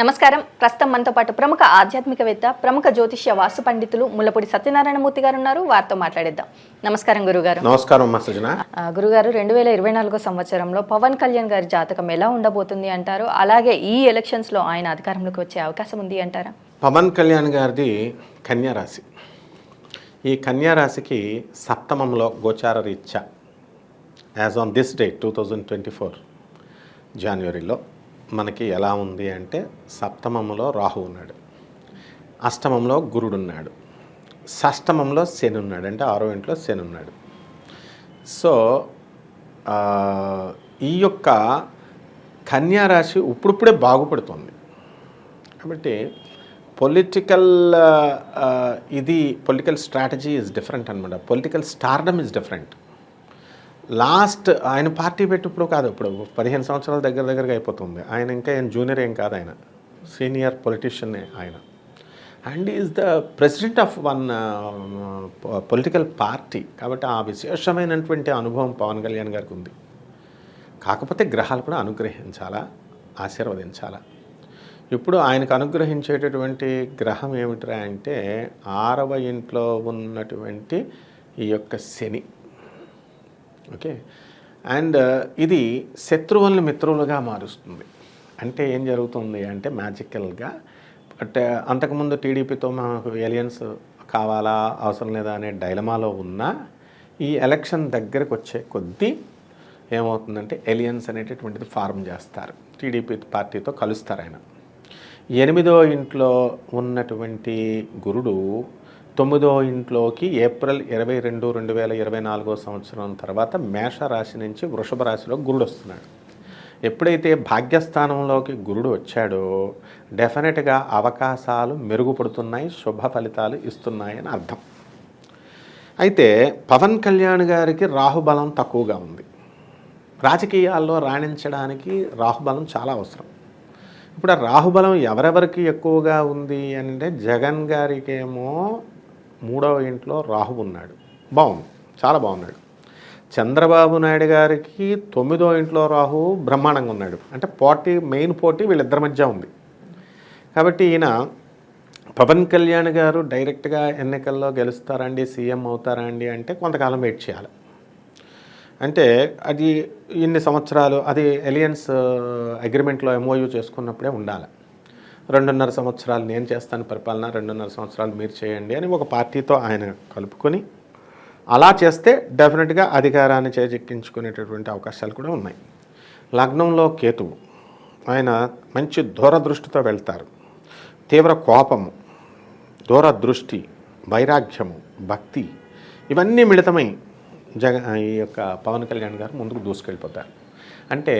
నమస్కారం. ప్రస్తుతం మనతో పాటు ప్రముఖ ఆధ్యాత్మికవేత్త, ప్రముఖ జ్యోతిష్య వాస్తు పండితులు ముల్లపూడి సత్యనారాయణమూర్తి గారు ఉన్నారు. వారితో మాట్లాడేద్దాం. నమస్కారం గురుగారు. నమస్కారం సృజన. గురుగారు, 2024 సంవత్సరంలో పవన్ కళ్యాణ్ గారి జాతకం ఎలా ఉండబోతుంది అంటారు? అలాగే ఈ ఎలక్షన్స్ లో ఆయన అధికారంలోకి వచ్చే అవకాశం ఉంది అంటారా? పవన్ కళ్యాణ్ గారిది కన్యా రాశి. ఈ కన్యా రాశికి సప్తమంలో గోచార రీత్యా యాజ్ ఆన్ దిస్ డేట్ 2024 జనవరిలో మనకి ఎలా ఉంది అంటే, సప్తమంలో రాహు ఉన్నాడు, అష్టమంలో గురుడు ఉన్నాడు, షష్టమంలో శని ఉన్నాడు, అంటే 6వ ఇంట్లో శని ఉన్నాడు. సో ఈ యొక్క కన్యా రాశి ఇప్పుడిప్పుడే బాగుపడుతుంది. కాబట్టి పొలిటికల్ స్ట్రాటజీ ఈజ్ డిఫరెంట్ అనమాట. Political stardom is different. Last ఆయన పార్టీ పెట్టుప్పుడు కాదు, ఇప్పుడు 15 సంవత్సరాల దగ్గరగా అయిపోతుంది. ఆయన ఇంకా ఏం జూనియర్ ఏం కాదు, ఆయన సీనియర్ పొలిటీషియన్ ఆయన. And is the president of one political party. కాబట్టి ఆ విశేషమైనటువంటి అనుభవం పవన్ కళ్యాణ్ గారికి ఉంది. కాకపోతే గ్రహాలు కూడా అనుగ్రహించాలా, ఆశీర్వదించాలా. ఇప్పుడు ఆయనకు అనుగ్రహించేటటువంటి గ్రహం ఏమిట్రా అంటే 6వ ఇంట్లో ఉన్నటువంటి ఈ యొక్క శని. ఓకే. అండ్ ఇది శత్రువుల్ని మిత్రులుగా మారుస్తుంది. అంటే ఏం జరుగుతుంది అంటే, మ్యాజికల్గా అంటే అంతకుముందు టీడీపీతో మనకు ఎలియన్స్ కావాలా అవసరం లేదా అనే డైలమాలో ఉన్నా, ఈ ఎలక్షన్ దగ్గరకు వచ్చే కొద్దీ ఏమవుతుందంటే ఎలియన్స్ అనేటటువంటిది ఫార్మ్ చేస్తారు. టీడీపీ పార్టీతో కలుస్తారు. ఆయన 8వ ఇంట్లో ఉన్నటువంటి గురుడు 9వ ఇంట్లోకి ఏప్రిల్ 22, 2024 సంవత్సరం తర్వాత మేషరాశి నుంచి వృషభ రాశిలో గురుడు వస్తున్నాడు. ఎప్పుడైతే భాగ్యస్థానంలోకి గురుడు వచ్చాడో డెఫినెట్గా అవకాశాలు మెరుగుపడుతున్నాయి, శుభ ఫలితాలు ఇస్తున్నాయి అని అర్థం. అయితే పవన్ కళ్యాణ్ గారికి రాహుబలం తక్కువగా ఉంది. రాజకీయాల్లో రాణించడానికి రాహుబలం చాలా అవసరం. ఇప్పుడు ఆ రాహుబలం ఎవరెవరికి ఎక్కువగా ఉంది అంటే, జగన్ గారికేమో 3వ ఇంట్లో రాహు ఉన్నాడు, బాగుంది, చాలా బాగున్నాడు. చంద్రబాబు నాయుడు గారికి 9వ ఇంట్లో రాహు బ్రహ్మాండంగా ఉన్నాడు. అంటే మెయిన్ పోటీ వీళ్ళిద్దరి మధ్య ఉంది. కాబట్టి ఈయన పవన్ కళ్యాణ్ గారు డైరెక్ట్గా ఎన్నికల్లో గెలుస్తారండి, సీఎం అవుతారండి అంటే కొంతకాలం వెయిట్ చేయాలి. అంటే అది ఇన్ని సంవత్సరాలు, అది ఎలియన్స్ అగ్రిమెంట్లో ఎంఓయూ చేసుకున్నప్పుడే ఉండాలి. 2.5 సంవత్సరాలు నేను చేస్తాను పరిపాలన, 2.5 సంవత్సరాలు మీరు చేయండి అని ఒక పార్టీతో ఆయన కలుపుకొని అలా చేస్తే డెఫినెట్గా అధికారాన్ని చేజిక్కించుకునేటటువంటి అవకాశాలు కూడా ఉన్నాయి. లగ్నంలో కేతువు, ఆయన మంచి దూరదృష్టితో వెళ్తారు. తీవ్ర కోపము, దూరదృష్టి, వైరాగ్యము, భక్తి ఇవన్నీ మిళితమై ఈ యొక్క పవన్ కళ్యాణ్ గారు ముందుకు దూసుకెళ్ళిపోతారు. అంటే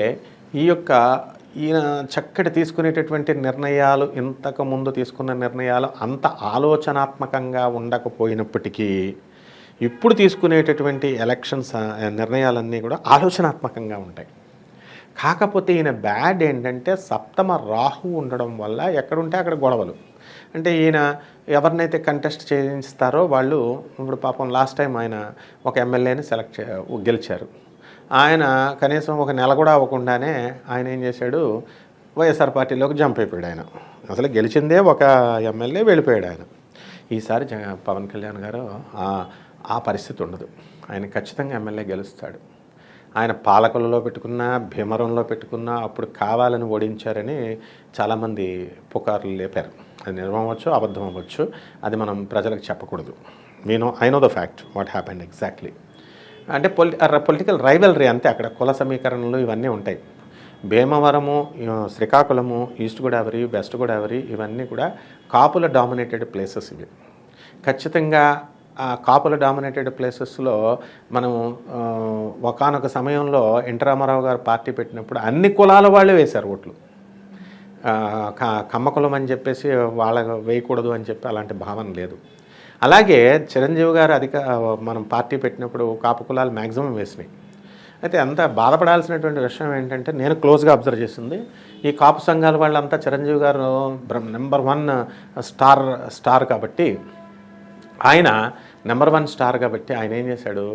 ఈయన చక్కటి తీసుకునేటటువంటి నిర్ణయాలు, ఇంతకుముందు తీసుకున్న నిర్ణయాలు అంత ఆలోచనాత్మకంగా ఉండకపోయినప్పటికీ ఇప్పుడు తీసుకునేటటువంటి ఎలక్షన్స్ నిర్ణయాలన్నీ కూడా ఆలోచనాత్మకంగా ఉంటాయి. కాకపోతే ఈయన బ్యాడ్ ఏంటంటే, సప్తమ రాహు ఉండడం వల్ల ఎక్కడుంటే అక్కడ గొడవలు. అంటే ఈయన ఎవరినైతే కంటెస్ట్ చేయిస్తారో వాళ్ళు, ఇప్పుడు పాపం లాస్ట్ టైం ఆయన ఒక ఎమ్మెల్యేని గెలిచారు. ఆయన కనీసం ఒక నెల కూడా అవ్వకుండానే ఆయన ఏం చేశాడు, వైఎస్ఆర్ పార్టీలోకి జంప్ అయిపోయాడు. ఆయన అసలు గెలిచిందే ఒక ఎమ్మెల్యే, వెళ్ళిపోయాడు ఆయన. ఈసారి పవన్ కళ్యాణ్ గారు ఆ పరిస్థితి ఉండదు. ఆయన ఖచ్చితంగా ఎమ్మెల్యే గెలుస్తాడు. ఆయన పాలకులలో పెట్టుకున్నా, భీమవరంలో పెట్టుకున్నా అప్పుడు కావాలని ఓడించారని చాలామంది పుకార్లు లేపారు. అది నిజం అవ్వచ్చు, అబద్ధం అవ్వచ్చు, అది మనం ప్రజలకు చెప్పకూడదు. I know the fact what happened exactly. అంటే పొలిటికల్ రైవల్రీ అంతే. అక్కడ కుల సమీకరణలు ఇవన్నీ ఉంటాయి. భీమవరము, శ్రీకాకుళము, ఈస్ట్ గోదావరి, వెస్ట్ గోదావరి ఇవన్నీ కూడా కాపుల డామినేటెడ్ ప్లేసెస్. ఇవి ఖచ్చితంగా కాపుల డామినేటెడ్ ప్లేసెస్లో మనము ఒకానొక సమయంలో ఎన్టీ రామారావు గారు పార్టీ పెట్టినప్పుడు అన్ని కులాల వాళ్ళే వేశారు ఓట్లు. కమ్మ కులం అని చెప్పేసి వాళ్ళ వేయకూడదు అని చెప్పి అలాంటి భావన లేదు. అలాగే చిరంజీవి గారు మనం పార్టీ పెట్టినప్పుడు కాపు కులాలు మ్యాక్సిమం వేసినాయి. అయితే అంత బాధపడాల్సినటువంటి విషయం ఏంటంటే, నేను క్లోజ్గా అబ్జర్వ్ చేసింది, ఈ కాపు సంఘాల వాళ్ళంతా చిరంజీవి గారు నెంబర్ 1 స్టార్ కాబట్టి, ఆయన నెంబర్ 1 స్టార్ కాబట్టి ఆయన ఏం చేశాడు,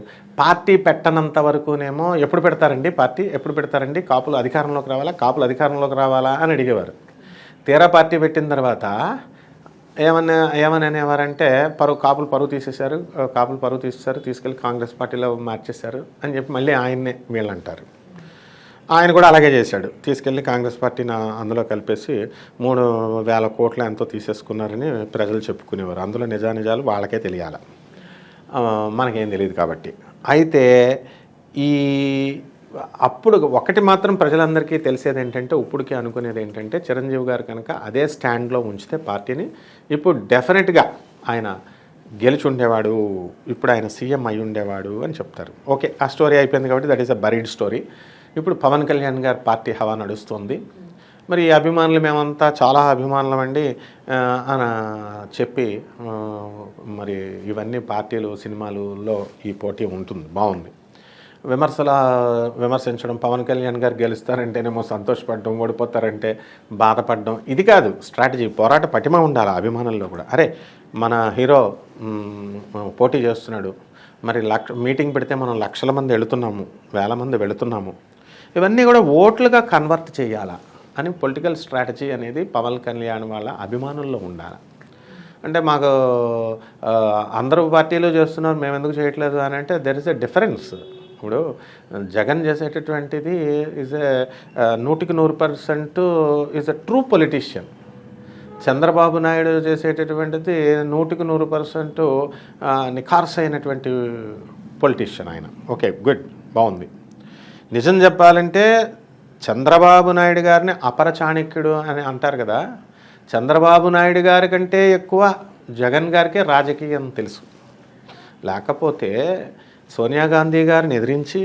పార్టీ పెట్టనంత వరకునేమో ఎప్పుడు పెడతారండి పార్టీ, ఎప్పుడు పెడతారండి, కాపులు అధికారంలోకి రావాలా అని అడిగేవారు. తీరా పార్టీ పెట్టిన తర్వాత ఏమని అనేవారంటే కాపులు పరువు తీసేశారు, తీసుకెళ్ళి కాంగ్రెస్ పార్టీలో మార్చేశారు అని చెప్పి మళ్ళీ ఆయన్నే వీళ్ళు అంటారు. ఆయన కూడా అలాగే చేశాడు, తీసుకెళ్ళి కాంగ్రెస్ పార్టీని అందులో కలిపేసి 3,000 కోట్లు ఎంతో తీసేసుకున్నారని ప్రజలు చెప్పుకునేవారు. అందులో నిజానిజాలు వాళ్ళకే తెలియాలి, మనకేం తెలియదు కాబట్టి. అయితే అప్పుడు ఒకటి మాత్రం ప్రజలందరికీ తెలిసేది ఏంటంటే, ఇప్పుడుకి అనుకునేది ఏంటంటే, చిరంజీవి గారు కనుక అదే స్టాండ్లో ఉంచితే పార్టీని ఇప్పుడు డెఫినెట్గా ఆయన గెలిచి ఉండేవాడు, ఇప్పుడు ఆయన సీఎం అయి ఉండేవాడు అని చెప్తారు. ఓకే, ఆ స్టోరీ అయిపోయింది కాబట్టి that is a buried story. ఇప్పుడు పవన్ కళ్యాణ్ గారు పార్టీ హవా నడుస్తుంది. మరి ఈ అభిమానులు మేమంతా చాలా అభిమానులం అండి అని చెప్పి మరి ఇవన్నీ పార్టీలు సినిమాలలో ఈ పోటీ ఉంటుంది, బాగుంది. విమర్శించడం, పవన్ కళ్యాణ్ గారు గెలుస్తారంటేనేమో సంతోషపడడం, ఓడిపోతారంటే బాధపడడం, ఇది కాదు స్ట్రాటజీ. పోరాట పటిమ ఉండాలి అభిమానుల్లో కూడా. అరే మన హీరో పోటీ చేస్తున్నాడు, మరి మీటింగ్ పెడితే మనం లక్షల మంది వెళుతున్నాము, వేల మంది వెళుతున్నాము, ఇవన్నీ కూడా ఓట్లుగా కన్వర్ట్ చేయాలా అని పొలిటికల్ స్ట్రాటజీ అనేది పవన్ కళ్యాణ్ వాళ్ళ అభిమానుల్లో ఉండాలి. అంటే మాకు అందరూ పార్టీలు చేస్తున్నారు, మేము ఎందుకు చేయట్లేదు అని అంటే దెర్ ఇస్ ఎ డిఫరెన్స్. ఇప్పుడు జగన్ చేసేటటువంటిది is a 100% is a true politician. Chandrababu Naidu చేసేటటువంటిది 100% నిఖార్స్ అయినటువంటి పొలిటీషియన్ ఆయన. ఓకే, గుడ్, బాగుంది. నిజం చెప్పాలంటే చంద్రబాబు నాయుడు గారిని అపర చాణక్యుడు అని అంటారు కదా, చంద్రబాబు నాయుడు గారి కంటే ఎక్కువ జగన్ గారికే రాజకీయం తెలుసు. లేకపోతే సోనియా గాంధీ గారిని ఎదిరించి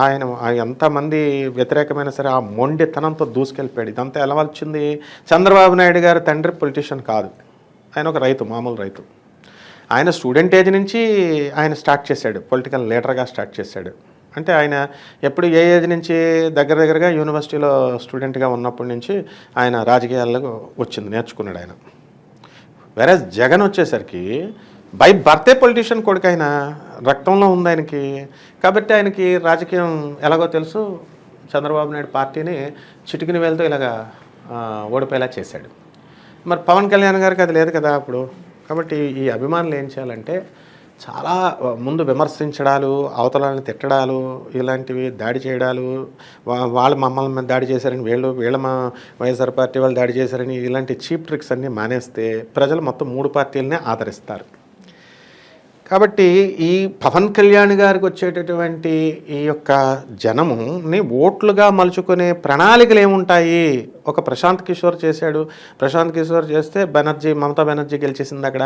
ఆయన ఎంతమంది వ్యతిరేకమైన సరే ఆ మొండితనంతో దూసుకెళ్ళిపోయాడు. ఇదంతా ఎలా వచ్చింది? చంద్రబాబు నాయుడు గారి తండ్రి పొలిటీషియన్ కాదు, ఆయన ఒక రైతు, మామూలు రైతు. ఆయన స్టూడెంట్ ఏజ్ నుంచి ఆయన స్టార్ట్ చేశాడు, పొలిటికల్ లీడర్గా స్టార్ట్ చేశాడు. అంటే ఆయన ఎప్పుడు ఏ ఏజ్ నుంచి దగ్గరగా యూనివర్సిటీలో స్టూడెంట్గా ఉన్నప్పటి నుంచి ఆయన రాజకీయాల్లో నేర్చుకున్నాడు ఆయన. వేరే జగన్ వచ్చేసరికి బై బర్తే పొలిటీషియన్ కొడుకు, ఆయన రక్తంలో ఉంది ఆయనకి. కాబట్టి ఆయనకి రాజకీయం ఎలాగో తెలుసు. చంద్రబాబు నాయుడు పార్టీని చిటికిన వేలతో ఇలాగా ఓడిపోయేలా చేశాడు. మరి పవన్ కళ్యాణ్ గారికి అది లేదు కదా అప్పుడు. కాబట్టి ఈ అభిమానులు ఏం చేయాలంటే, చాలా ముందు విమర్శించడాలు, అవతలని తిట్టడాలు, ఇలాంటివి దాడి చేయడాలు, వాళ్ళు మమ్మల్ని మీద దాడి చేశారని, వీళ్ళ మా వైఎస్ఆర్ పార్టీ వాళ్ళు దాడి చేశారని, ఇలాంటి చీప్ ట్రిక్స్ అన్నీ మానేస్తే ప్రజలు మొత్తం 3 పార్టీలనే ఆదరిస్తారు. కాబట్టి ఈ పవన్ కళ్యాణ్ గారికి వచ్చేటటువంటి ఈ యొక్క జనముని ఓట్లుగా మలుచుకునే ప్రణాళికలు ఏముంటాయి? ఒక ప్రశాంత్ కిషోర్ చేశాడు, ప్రశాంత్ కిషోర్ చేస్తే మమతా బెనర్జీ గెలిచేసింది అక్కడ,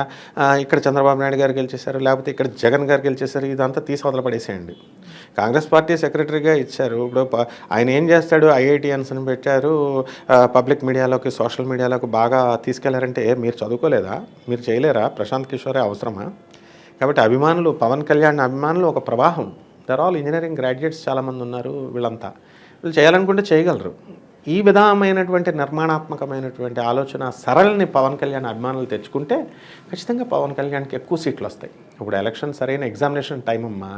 ఇక్కడ చంద్రబాబు నాయుడు గారు గెలిచేశారు, లేకపోతే ఇక్కడ జగన్ గారు గెలిచేశారు, ఇదంతా తీసి వదలపడేసేయండి. కాంగ్రెస్ పార్టీ సెక్రటరీగా ఇచ్చారు. ఇప్పుడు ఆయన ఏం చేస్తాడు? ఐఐటియన్స్ని పెట్టారు, పబ్లిక్ మీడియాలోకి, సోషల్ మీడియాలోకి బాగా తీసుకెళ్లారంటే మీరు చదువుకోలేదా? మీరు చేయలేరా? ప్రశాంత్ కిషోరే అవసరమా? కాబట్టి అభిమానులు, పవన్ కళ్యాణ్ అభిమానులు ఒక ప్రవాహం. దర్ ఆల్ ఇంజనీరింగ్ గ్రాడ్యుయేట్స్ చాలామంది ఉన్నారు. వీళ్ళు చేయాలనుకుంటే చేయగలరు. ఈ విధమైనటువంటి నిర్మాణాత్మకమైనటువంటి ఆలోచన సరళిని పవన్ కళ్యాణ్ అభిమానులు తెచ్చుకుంటే ఖచ్చితంగా పవన్ కళ్యాణ్కి ఎక్కువ సీట్లు వస్తాయి. ఇప్పుడు ఎలక్షన్ సరైన ఎగ్జామినేషన్ టైం అమ్మా.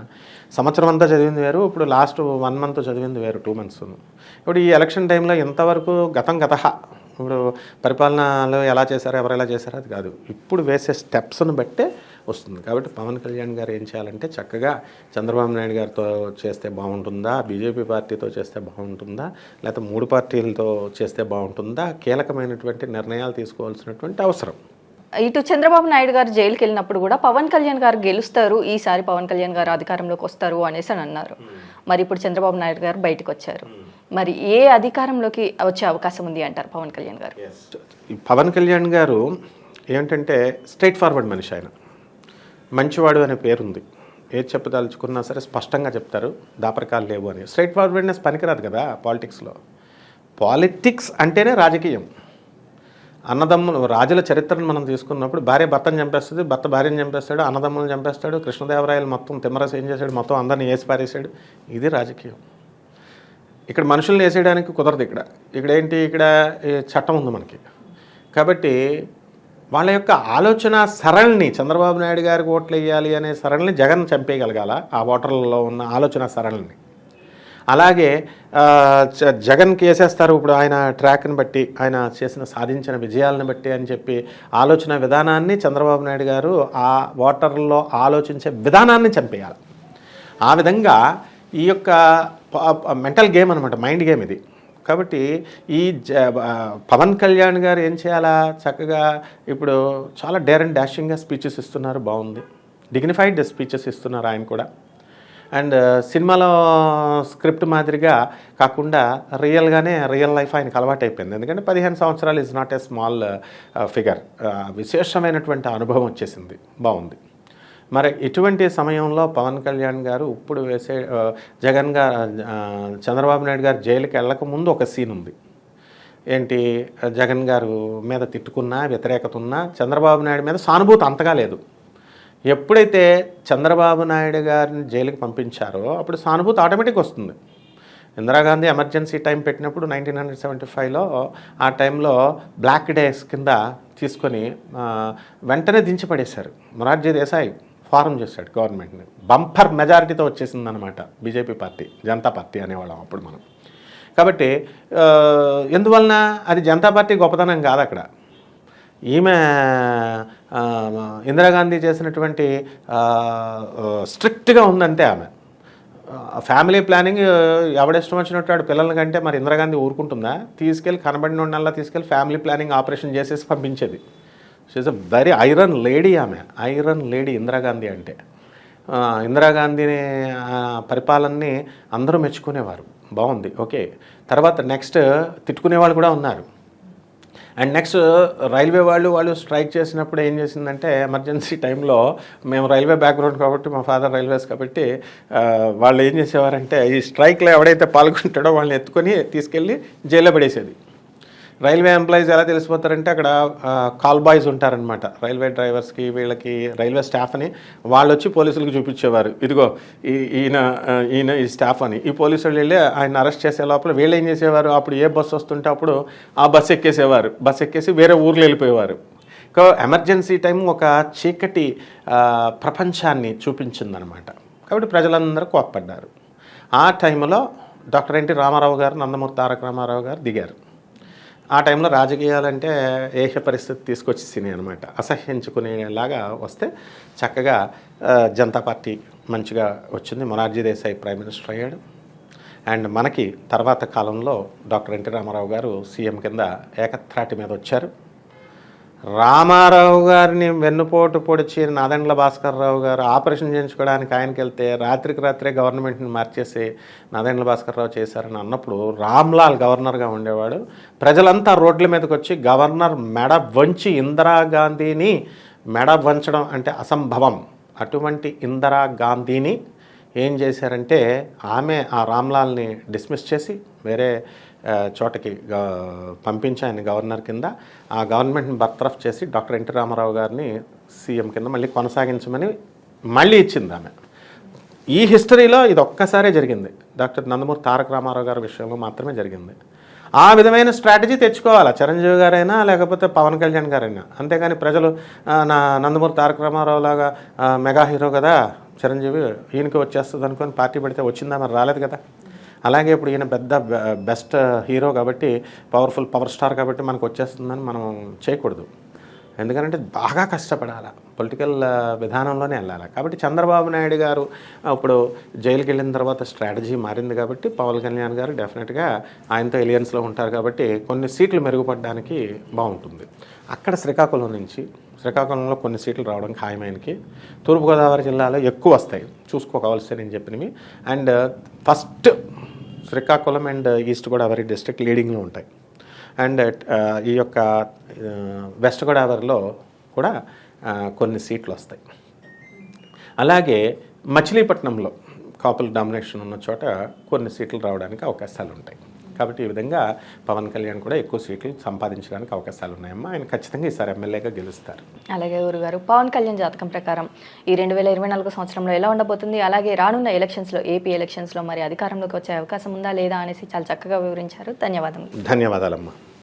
సంవత్సరం అంతా చదివింది వేరు, ఇప్పుడు లాస్ట్ 1 month చదివింది వేరు, 2 months. ఇప్పుడు ఈ ఎలక్షన్ టైంలో ఎంతవరకు గతహ ఇప్పుడు పరిపాలనలో ఎలా చేశారో, ఎవరు ఎలా చేశారో అది కాదు, ఇప్పుడు వేసే స్టెప్స్ను బట్టే వస్తుంది. కాబట్టి పవన్ కళ్యాణ్ గారు ఏం చేయాలంటే, చక్కగా చంద్రబాబు నాయుడు గారితో చేస్తే బాగుంటుందా, బీజేపీ పార్టీతో చేస్తే బాగుంటుందా, లేకపోతే 3 పార్టీలతో చేస్తే బాగుంటుందా, కీలకమైనటువంటి నిర్ణయాలు తీసుకోవాల్సినటువంటి అవసరం. ఇటు చంద్రబాబు నాయుడు గారు జైలుకి వెళ్ళినప్పుడు కూడా పవన్ కళ్యాణ్ గారు గెలుస్తారు, ఈసారి పవన్ కళ్యాణ్ గారు అధికారంలోకి వస్తారు అనేసి అని అన్నారు. మరి ఇప్పుడు చంద్రబాబు నాయుడు గారు బయటకు వచ్చారు. మరి ఏ అధికారంలోకి వచ్చే అవకాశం ఉంది అంటారు పవన్ కళ్యాణ్ గారు? పవన్ కళ్యాణ్ గారు ఏంటంటే స్ట్రైట్ ఫార్వర్డ్ మనిషి. ఆయన మంచివాడు అనే పేరుంది. ఏది చెప్పదలుచుకున్నా సరే స్పష్టంగా చెప్తారు, దాపరికాలు లేవు అని. స్ట్రైట్ ఫార్వర్డ్నెస్ పనికిరాదు కదా పాలిటిక్స్లో. పాలిటిక్స్ అంటేనే రాజకీయం. అన్నదమ్ములు, రాజుల చరిత్రను మనం తీసుకున్నప్పుడు భార్య భర్తను చంపేస్తుంది, భర్త భార్యను చంపేస్తాడు, అన్నదమ్ములను చంపేస్తాడు. కృష్ణదేవరాయలు మొత్తం తిమ్మరసు ఏం చేశాడు? మొత్తం అందరిని వేసి పారేశాడు. ఇది రాజకీయం. ఇక్కడ మనుషుల్ని వేసేయడానికి కుదరదు. ఇక్కడ ఏంటి, ఇక్కడ చట్టం ఉంది మనకి. కాబట్టి వాళ్ళ యొక్క ఆలోచన సరళిని, చంద్రబాబు నాయుడు గారికి ఓట్లు వేయాలి అనే సరళిని జగన్ చంపేయగలగాల. ఆ ఓటర్లలో ఉన్న ఆలోచన సరళిని, అలాగే జగన్కి వేసేస్తారు ఇప్పుడు ఆయన ట్రాక్ని బట్టి, ఆయన సాధించిన విజయాలను బట్టి అని చెప్పి ఆలోచన విధానాన్ని చంద్రబాబు నాయుడు గారు ఆ ఓటర్లో ఆలోచించే విధానాన్ని చంపేయాలి. ఆ విధంగా ఈ యొక్క మెంటల్ గేమ్ అనమాట, మైండ్ గేమ్ ఇది. కాబట్టి ఈ పవన్ కళ్యాణ్ గారు ఏం చేయాలా, చక్కగా ఇప్పుడు చాలా డేర్ అండ్ డాషింగ్గా స్పీచెస్ ఇస్తున్నారు, బాగుంది. డిగ్నిఫైడ్ స్పీచెస్ ఇస్తున్నారు ఆయన కూడా. అండ్ సినిమాలో స్క్రిప్ట్ మాదిరిగా కాకుండా రియల్ లైఫ్ ఆయనకు అలవాటు అయిపోయింది. ఎందుకంటే 15 సంవత్సరాలు is not a small figure. విశేషమైనటువంటి అనుభవం వచ్చేసింది, బాగుంది. మరి ఇటువంటి సమయంలో పవన్ కళ్యాణ్ గారు ఇప్పుడు చంద్రబాబు నాయుడు గారు జైలుకి వెళ్ళక ముందు ఒక సీన్ ఉంది. ఏంటి, జగన్ గారు మీద తిట్టుకున్నా, వ్యతిరేకత ఉన్నా చంద్రబాబు నాయుడు మీద సానుభూతి అంతగా లేదు. ఎప్పుడైతే చంద్రబాబు నాయుడు గారిని జైలుకి పంపించారో అప్పుడు సానుభూతి ఆటోమేటిక్ వస్తుంది. ఇందిరాగాంధీ ఎమర్జెన్సీ టైం పెట్టినప్పుడు 1975లో ఆ టైంలో బ్లాక్ డేస్ కింద తీసుకొని వెంటనే దించి పడేశారు. మొరార్జీ దేశాయ్ ఫారం చేశాడు గవర్నమెంట్ని. బంపర్ మెజారిటీతో వచ్చేసిందనమాట బీజేపీ పార్టీ, జనతా పార్టీ అనేవాళ్ళం అప్పుడు మనం. కాబట్టి ఎందువలన అది జనతా పార్టీ గొప్పతనం కాదు, అక్కడ ఈమె ఇందిరాగాంధీ చేసినటువంటి స్ట్రిక్ట్గా ఉందంటే ఆమె ఫ్యామిలీ ప్లానింగ్ ఎవడిష్టం వచ్చినట్టు వాడు పిల్లల కంటే మరి ఇందిరాగాంధీ ఊరుకుంటుందా? తీసుకెళ్ళి కనబడిన నెలలా తీసుకెళ్ళి ఫ్యామిలీ ప్లానింగ్ ఆపరేషన్ చేసేసి పంపించేది. She's a very iron lady, ఆమె ఐరన్ లేడీ ఇందిరాగాంధీ అంటే. ఇందిరాగాంధీని పరిపాలనని అందరూ మెచ్చుకునేవారు, బాగుంది, ఓకే. తర్వాత నెక్స్ట్ తిట్టుకునేవాళ్ళు కూడా ఉన్నారు. అండ్ నెక్స్ట్ రైల్వే వాళ్ళు స్ట్రైక్ చేసినప్పుడు ఏం చేసిందంటే, ఎమర్జెన్సీ టైంలో మేము రైల్వే బ్యాక్గ్రౌండ్ కాబట్టి, మా ఫాదర్ రైల్వేస్ కాబట్టి, వాళ్ళు ఏం చేసేవారంటే ఈ స్ట్రైక్లో ఎవడైతే పాల్గొంటాడో వాళ్ళని ఎత్తుకొని తీసుకెళ్ళి జైల్లో పడేసేది. రైల్వే ఎంప్లాయీస్ ఎలా తెలిసిపోతారంటే అక్కడ కాల్ బాయ్స్ ఉంటారనమాట, రైల్వే డ్రైవర్స్కి వీళ్ళకి రైల్వే స్టాఫ్ని. వాళ్ళు వచ్చి పోలీసులకు చూపించేవారు, ఇదిగో ఈయన ఈ స్టాఫ్ అని. ఈ పోలీసులు వెళ్ళి ఆయన అరెస్ట్ చేసే లోపల వీళ్ళు ఏం చేసేవారు, అప్పుడు ఏ బస్సు వస్తుంటే అప్పుడు ఆ బస్సు ఎక్కేసేవారు, బస్సు ఎక్కేసి వేరే ఊర్లో వెళ్ళిపోయేవారు. ఎమర్జెన్సీ టైం ఒక చీకటి ప్రపంచాన్ని చూపించిందనమాట. కాబట్టి ప్రజలందరూ కోప్పడ్డారు. ఆ టైంలో డాక్టర్ ఎన్టీ రామారావు గారు, నందమూరి తారక రామారావు గారు దిగారు. ఆ టైంలో రాజకీయాలంటే ఏహ పరిస్థితి తీసుకొచ్చి సినీ అనమాట, అసహ్యించుకునేలాగా వస్తే చక్కగా జనతా పార్టీ మంచిగా వచ్చింది. మొరార్జీ దేశాయ్ ప్రైమ్ మినిస్టర్ అయ్యాడు. అండ్ మనకి తర్వాత కాలంలో డాక్టర్ ఎన్టీ రామారావు గారు సీఎం కింద ఏకత్రాటి మీద వచ్చారు. రామారావు గారిని వెన్నుపోటు పొడిచి నాదెండ్ల భాస్కర్ రావు గారు ఆపరేషన్ చేయించుకోవడానికి ఆయనకి వెళ్తే రాత్రికి రాత్రే గవర్నమెంట్ని మార్చేసి నాదెండ్ల భాస్కర్ రావు చేశారని అన్నప్పుడు రామ్లాల్ గవర్నర్గా ఉండేవాడు. ప్రజలంతా రోడ్ల మీదకి వచ్చి గవర్నర్ మెడ వంచి ఇందిరాగాంధీని మెడ వంచడం అంటే అసంభవం. అటువంటి ఇందిరాగాంధీని ఏం చేశారంటే ఆమె ఆ రామ్లాల్ని డిస్మిస్ చేసి వేరే చోటకి పంపించి ఆయన గవర్నర్ కింద ఆ గవర్నమెంట్ని బర్తరఫ్ చేసి డాక్టర్ ఎన్టీ రామారావు గారిని సీఎం కింద మళ్ళీ కొనసాగించమని మళ్ళీ ఇచ్చింది ఆమె. ఈ హిస్టరీలో ఇది ఒక్కసారే జరిగింది, డాక్టర్ నందమూరి తారక రామారావు గారి విషయంలో మాత్రమే జరిగింది. ఆ విధమైన స్ట్రాటజీ తెచ్చుకోవాలా చిరంజీవి గారైనా లేకపోతే పవన్ కళ్యాణ్ గారైనా. అంతేగాని ప్రజలు నందమూరి తారక రామారావు లాగా మెగా హీరో కదా చిరంజీవి, ఈయనకి వచ్చేస్తుంది అనుకొని పార్టీ పెడితే వచ్చిందా? మరి రాలేదు కదా. అలాగే ఇప్పుడు ఈయన పెద్ద బెస్ట్ హీరో కాబట్టి, పవర్ స్టార్ కాబట్టి మనకు వచ్చేస్తుందని మనం చేయకూడదు. ఎందుకంటే బాగా కష్టపడాలి, పొలిటికల్ విధానంలోనే వెళ్ళాలి. కాబట్టి చంద్రబాబు నాయుడు గారు ఇప్పుడు జైలుకి వెళ్ళిన తర్వాత స్ట్రాటజీ మారింది కాబట్టి పవన్ కళ్యాణ్ గారు డెఫినెట్గా ఆయనతో ఎలియన్స్లో ఉంటారు కాబట్టి కొన్ని సీట్లు మెరుగుపడడానికి బాగుంటుంది. అక్కడ శ్రీకాకుళంలో కొన్ని సీట్లు రావడం ఖాయమైనకి. తూర్పుగోదావరి జిల్లాలో ఎక్కువ వస్తాయి, చూసుకోవాల్సి నేను చెప్పినవి. And first Srikakulam and east Godavari district లీడింగ్లో ఉంటాయి. అండ్ ఈ యొక్క వెస్ట్ గోదావరిలో కూడా కొన్ని సీట్లు వస్తాయి. అలాగే మచిలీపట్నంలో కాపుల డామినేషన్ ఉన్న చోట కొన్ని సీట్లు రావడానికి అవకాశాలు ఉంటాయి. కాబట్టి ఈ విధంగా పవన్ కళ్యాణ్ కూడా ఎక్కువ సీట్లు సంపాదించడానికి అవకాశాలు ఉన్నాయమ్మా. ఆయన ఖచ్చితంగా ఈసారి ఎమ్మెల్యేగా గెలుస్తారు. అలాగే గురుగారు, పవన్ కళ్యాణ్ జాతకం ప్రకారం ఈ 2024 సంవత్సరంలో ఎలా ఉండబోతుంది, అలాగే రానున్న ఎలక్షన్స్లో ఏపీ ఎలక్షన్స్లో మరి అధికారంలోకి వచ్చే అవకాశం ఉందా లేదా అనేసి చాలా చక్కగా వివరించారు. ధన్యవాదాలు. ధన్యవాదాలమ్మా.